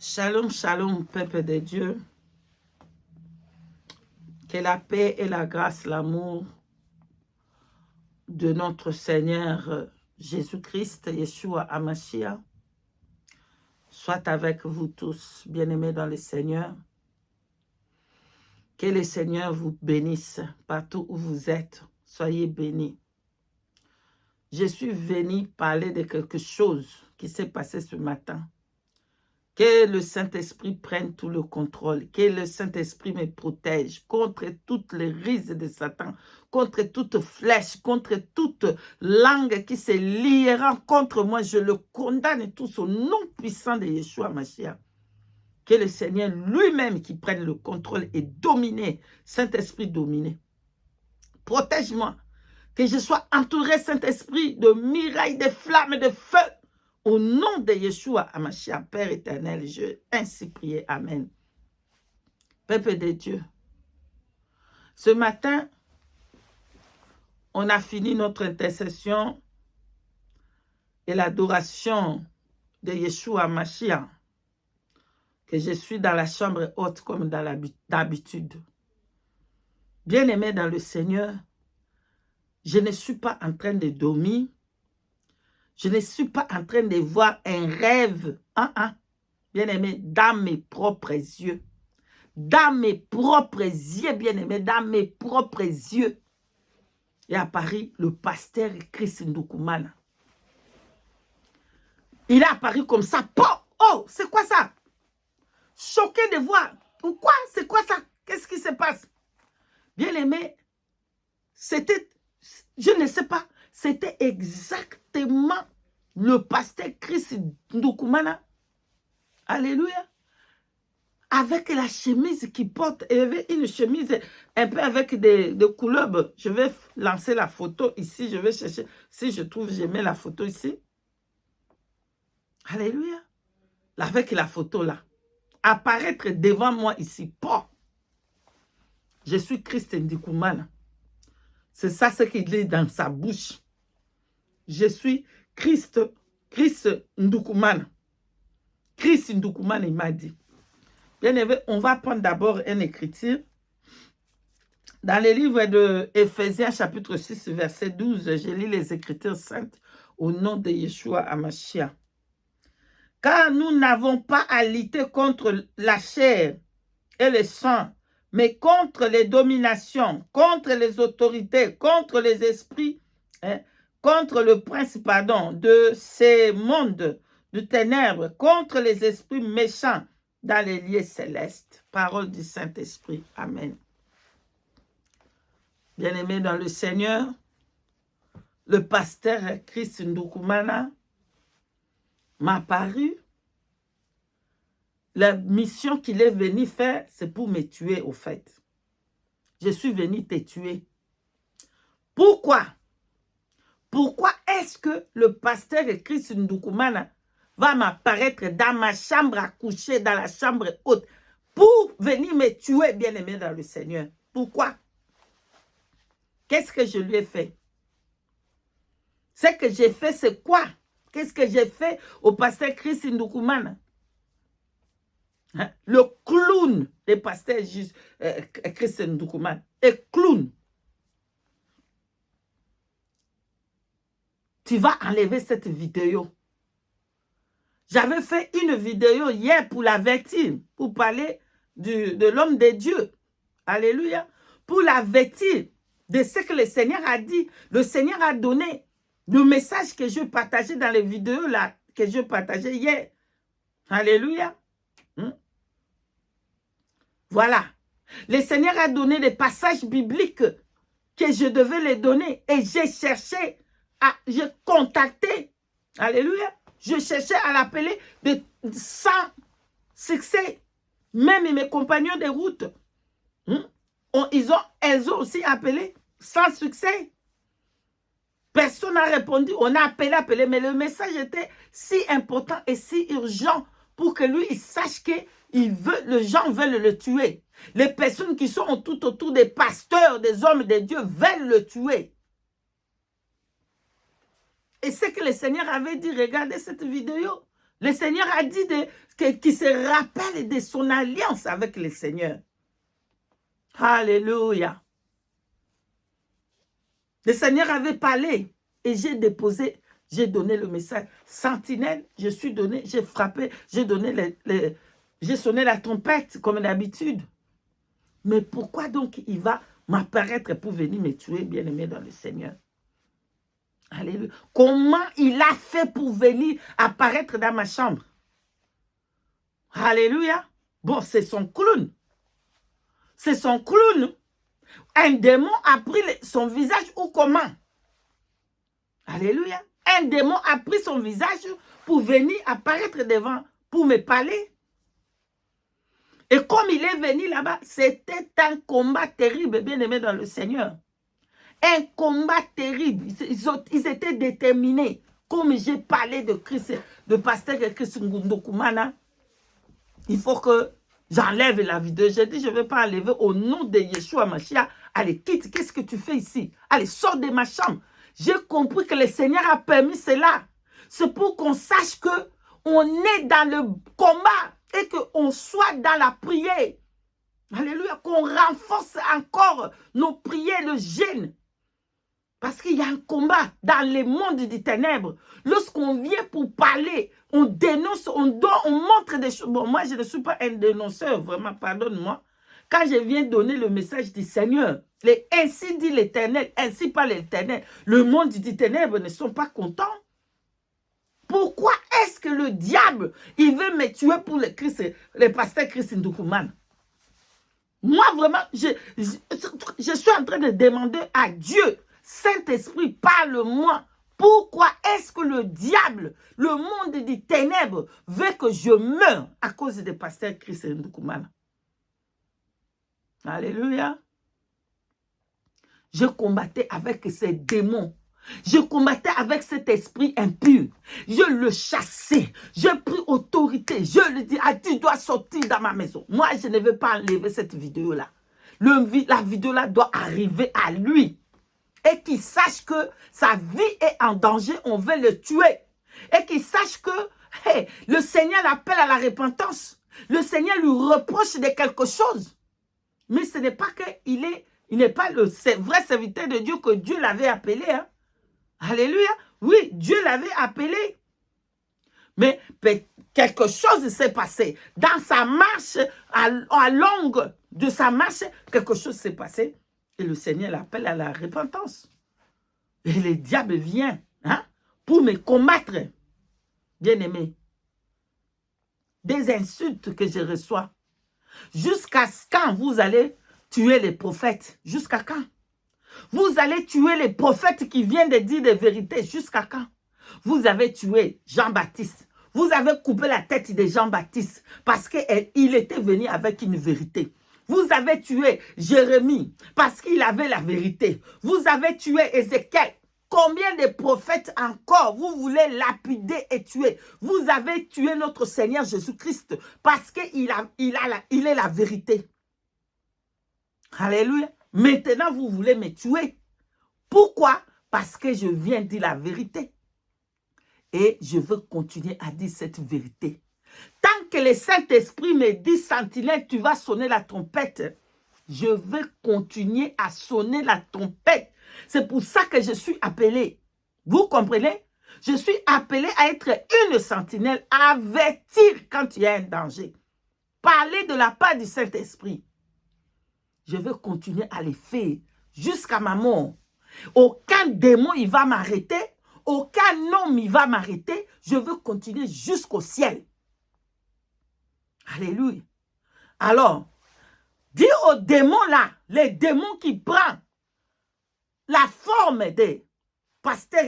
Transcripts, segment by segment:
Shalom, shalom, peuple de Dieu. Que la paix et la grâce, l'amour de notre Seigneur Jésus-Christ, Yeshua Hamashiach, soit avec vous tous, bien-aimés dans le Seigneur. Que le Seigneur vous bénisse partout où vous êtes. Soyez bénis. Je suis venu parler de quelque chose qui s'est passé ce matin. Que le Saint-Esprit prenne tout le contrôle. Que le Saint-Esprit me protège contre toutes les rises de Satan, contre toute flèche, contre toute langue qui se liera contre moi. Je le condamne tout au nom puissant de Yeshua Mashiach. Que le Seigneur lui-même qui prenne le contrôle et domine. Saint-Esprit dominé. Protège-moi. Que je sois entouré, Saint-Esprit, de mirailles, de flammes, de feu. Au nom de Yeshua Hamashiach, Père éternel, je ainsi prié. Amen. Peuple de Dieu, ce matin, on a fini notre intercession et l'adoration de Yeshua Hamashiach, que je suis dans la chambre haute comme d'habitude. Bien-aimé dans le Seigneur, je ne suis pas en train de dormir. Je ne suis pas en train de voir un rêve, bien-aimé, dans mes propres yeux. Dans mes propres yeux, bien-aimé, dans mes propres yeux. Et à Paris, le pasteur Chris Ndoukoumana. Il est apparu comme ça. Oh, c'est quoi ça? Choqué de voir. Pourquoi? C'est quoi ça? Qu'est-ce qui se passe? Bien-aimé, c'était, je ne sais pas, c'était exactement le pasteur Chris Ndoukoumana. Alléluia. Avec la chemise qu'il porte, il avait une chemise un peu avec des couleurs. Je vais lancer la photo ici, je vais chercher, si je trouve, je mets la photo ici. Alléluia. Avec la photo là. Apparaître devant moi ici. Je suis Christ Ndoukoumana. C'est ça ce qu'il dit dans sa bouche. Je suis Chris Ndoukoumana. Chris Ndoukoumana, il m'a dit. Bien évidemment, on va prendre d'abord une écriture. Dans le livre de Éphésiens, chapitre 6, verset 12, je lis les Écritures saintes au nom de Yeshua Hamashiach. Car nous n'avons pas à lutter contre la chair et le sang, mais contre les dominations, contre les autorités, contre les esprits, contre le prince, de ces mondes de ténèbres, contre les esprits méchants dans les lieux célestes. Parole du Saint-Esprit. Amen. Bien-aimé dans le Seigneur, le pasteur Chris Ndoukoumana m'a paru. La mission qu'il est venu faire, c'est pour me tuer au fait. Je suis venu te tuer. Pourquoi? Pourquoi est-ce que le pasteur Chris Ndoukoumana va m'apparaître dans ma chambre à coucher, dans la chambre haute, pour venir me tuer, bien-aimé dans le Seigneur? Pourquoi? Qu'est-ce que je lui ai fait? Ce que j'ai fait, c'est quoi? Qu'est-ce que j'ai fait au pasteur Chris Ndoukoumana? Le clown des pasteurs Chris Ndoukoumana. Et clown. Tu vas enlever cette vidéo. J'avais fait une vidéo hier pour l'avertir, pour parler de l'homme de Dieu. Alléluia. Pour l'avertir de ce que le Seigneur a dit. Le Seigneur a donné le message que je partageais dans les vidéos là, que je partageais hier. Alléluia. Voilà. Le Seigneur a donné des passages bibliques que je devais les donner. Et j'ai cherché, j'ai contacté. Alléluia. Je cherchais à l'appeler sans succès. Même mes compagnons de route, elles ont aussi appelé sans succès. Personne n'a répondu. On a appelé, mais le message était si important et si urgent pour que lui, il sache que les gens veulent le tuer. Les personnes qui sont tout autour des pasteurs, des hommes de Dieu, veulent le tuer. Et c'est que le Seigneur avait dit, regardez cette vidéo. Le Seigneur a dit qu'il se rappelle de son alliance avec le Seigneur. Alléluia. Le Seigneur avait parlé et j'ai déposé, j'ai donné le message. Sentinelle, je suis donné, j'ai frappé, j'ai donné j'ai sonné la trompette comme d'habitude. Mais pourquoi donc il va m'apparaître pour venir me tuer, bien-aimé dans le Seigneur? Alléluia. Comment il a fait pour venir apparaître dans ma chambre? Alléluia. Bon, c'est son clown. C'est son clown. Un démon a pris son visage ou comment? Alléluia. Un démon a pris son visage pour venir apparaître devant, pour me parler. Et comme il est venu là-bas, c'était un combat terrible, bien-aimé dans le Seigneur. Un combat terrible. Ils étaient déterminés. Comme j'ai parlé de Christ, de pasteur Christ Ngundokumana, il faut que j'enlève la vidéo. J'ai dit, je ne vais pas enlever au nom de Yeshua Mashiach. Allez, quitte, qu'est-ce que tu fais ici? Allez, sors de ma chambre. J'ai compris que le Seigneur a permis cela. C'est pour qu'on sache qu'on est dans le combat et qu'on soit dans la prière. Alléluia, qu'on renforce encore nos prières, le jeûne. Parce qu'il y a un combat dans le monde des ténèbres. Lorsqu'on vient pour parler, on dénonce, on montre des choses. Bon, moi, je ne suis pas un dénonceur, vraiment, pardonne-moi. Quand je viens donner le message du Seigneur, ainsi dit l'Éternel, ainsi parle l'Éternel, le monde des ténèbres ne sont pas contents. Pourquoi est-ce que le diable, il veut me tuer pour le pasteur Christ Ndoukoumane? Moi, vraiment, je suis en train de demander à Dieu, Saint-Esprit, parle-moi. Pourquoi est-ce que le diable, le monde des ténèbres, veut que je meure à cause des pasteurs Christ Ndoukoumane? Alléluia. Je combattais avec ces démons. Je combattais avec cet esprit impur. Je le chassais. J'ai pris autorité. Je lui dis, ah, tu dois sortir dans ma maison. Moi, je ne vais pas enlever cette vidéo-là. La vidéo-là doit arriver à lui. Et qu'il sache que sa vie est en danger. On veut le tuer. Et qu'il sache que hey, le Seigneur l'appelle à la repentance. Le Seigneur lui reproche de quelque chose. Mais ce n'est pas qu'il n'est pas le vrai serviteur de Dieu que Dieu l'avait appelé. Hein? Alléluia. Oui, Dieu l'avait appelé. Mais quelque chose s'est passé. Dans sa marche, à longue de sa marche, quelque chose s'est passé. Et le Seigneur l'appelle à la repentance. Et le diable vient hein, pour me combattre. Bien-aimé. Des insultes que je reçois. Jusqu'à quand vous allez tuer les prophètes? Jusqu'à quand? Vous allez tuer les prophètes qui viennent de dire des vérités. Jusqu'à quand? Vous avez tué Jean-Baptiste. Vous avez coupé la tête de Jean-Baptiste parce qu'il était venu avec une vérité. Vous avez tué Jérémie parce qu'il avait la vérité. Vous avez tué Ézéchiel. Combien de prophètes encore vous voulez lapider et tuer? Vous avez tué notre Seigneur Jésus-Christ parce qu'il est la vérité. Alléluia. Maintenant, vous voulez me tuer. Pourquoi? Parce que je viens dire la vérité. Et je veux continuer à dire cette vérité. Tant que le Saint-Esprit me dit, sentinelle, tu vas sonner la trompette, je vais continuer à sonner la trompette. C'est pour ça que je suis appelé. Vous comprenez? Je suis appelé à être une sentinelle, à avertir quand il y a un danger. Parler de la part du Saint-Esprit. Je veux continuer à les faire jusqu'à ma mort. Aucun démon il va m'arrêter. Aucun homme il va m'arrêter. Je veux continuer jusqu'au ciel. Alléluia. Alors, dis aux démons là, les démons qui prennent la forme des pasteurs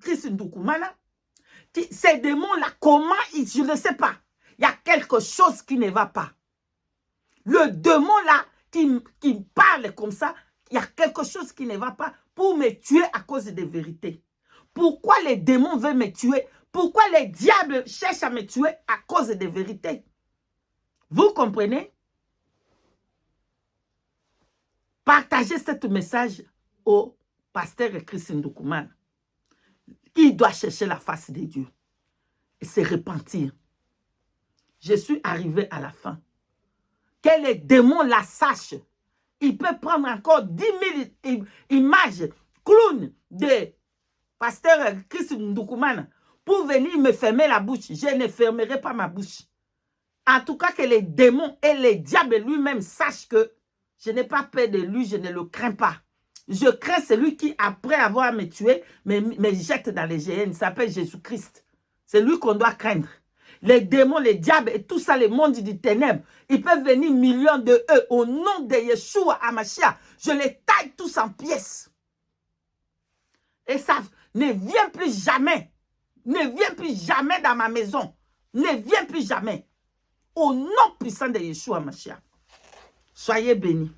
Christ Ndoukoumana, ces démons-là, comment, je ne sais pas. Il y a quelque chose qui ne va pas. Le démon là, qui parle comme ça, il y a quelque chose qui ne va pas pour me tuer à cause des vérités. Pourquoi les démons veulent me tuer? Pourquoi les diables cherchent à me tuer à cause des vérités? Vous comprenez? Partagez ce message au pasteur Christ Ndoukoumane. Il doit chercher la face de Dieu. et se repentir. Je suis arrivé à la fin. Que les démons la sachent. Il peut prendre encore 10 000 images, clowns de pasteur Chris Ndoukoumana pour venir me fermer la bouche. Je ne fermerai pas ma bouche. En tout cas, que les démons et les diables lui-même sachent que je n'ai pas peur de lui, je ne le crains pas. Je crains celui qui, après avoir me tué, me jette dans les géhennes. Il s'appelle Jésus-Christ. C'est lui qu'on doit craindre. Les démons, les diables et tout ça, les mondes du ténèbre, ils peuvent venir millions de eux au nom de Yeshua Hamashiach. Je les taille tous en pièces. Et ça ne vient plus jamais. Ne vient plus jamais dans ma maison. Ne vient plus jamais. Au nom puissant de Yeshua Hamashiach. Soyez bénis.